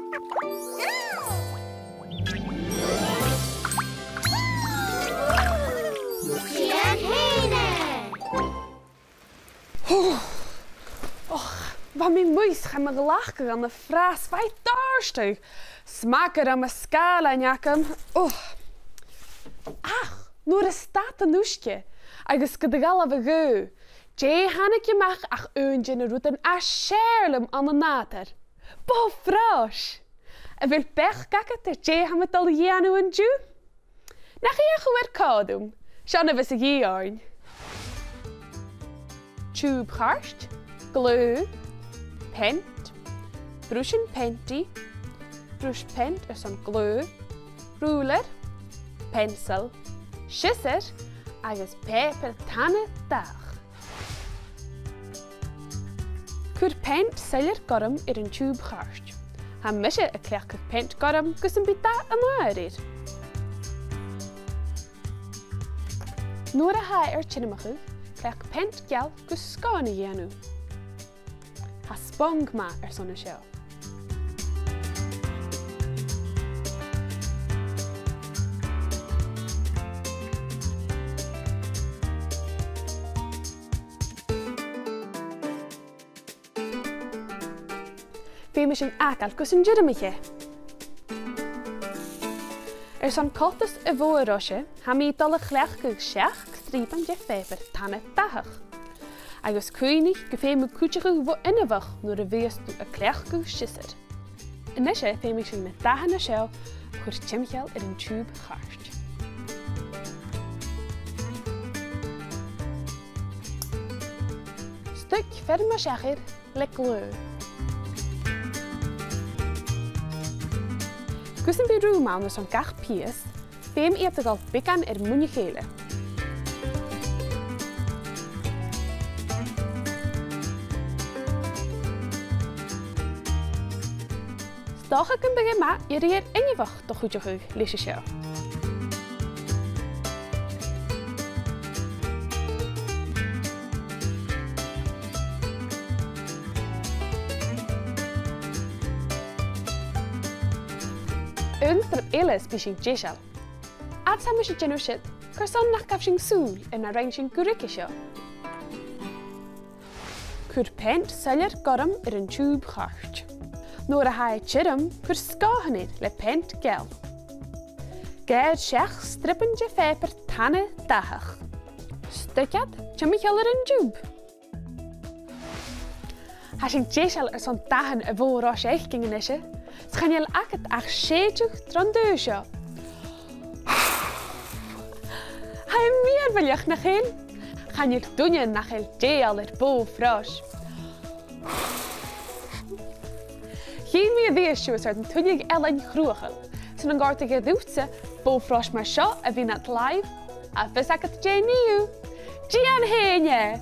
Gian Hene! Wat mijn muis gaan me lachen aan de fraas bij dorstig. Smaken aan mijn scala en jakken. Ach, nur een staat een noesje. Agus gedegala we geu. Jay hanneke mag ach eentje in routen a scherlem aan de nater. Bo frosch. En wil pech kakken te Jay ham het al janu en ju? Nach je goed kadum. Shanna we se jaren. Tube garst, glue, pent, brush penty, brush pent is een glue, ruler, pencil, schisser, agus paper tanne dag. Kur pent seller gorm een tube garst. Ha misje een klekke pent gorm gus een bita een aardir. Noor ha chinemachu, krijg pent gel gus skane janu. Ha spong ma zonne shell. Famous in akal gus een jidemiche. Zo'n kottes voorrosje, ham je tolle gelijke schach striepen je vijver tanne dag. Agus kuinig gefeeme kuchige wo innewag nur de weest du een gelijke schisser. En nesje famous in met dagen shell voor chimchel in een tube garst. Stuk verder schacher lekker. Kussen bij roemaan dus een kach pies, feem eet de gal bikan moenje gele. Stak ik een begin maar je reer in je wacht toch goed je geur, lees je. Unter alles bishing jishal. At samish genushit, kerson nach kafshing soul en arranging kurikisha. Kur pent seller gorm een tube garst. Noor haai chidum kur skahanir le pent gel. Gerd schach strippen je vijper tanne dag. Stukjat chamichel een tube. Hashing jishal zo'n dagen voor rosh gingen isje. Gaan je het ach scheetig trandeusje. Ga je meer wil je nog heen? Gaan je doen je nog heel deel het bovenfras. Geen meer deze shows uit toen je Ellen groeien. Zo'n gartige doetse bovenfras maar zo en wie net live. Even zeg het je nieuw. Gian Hene.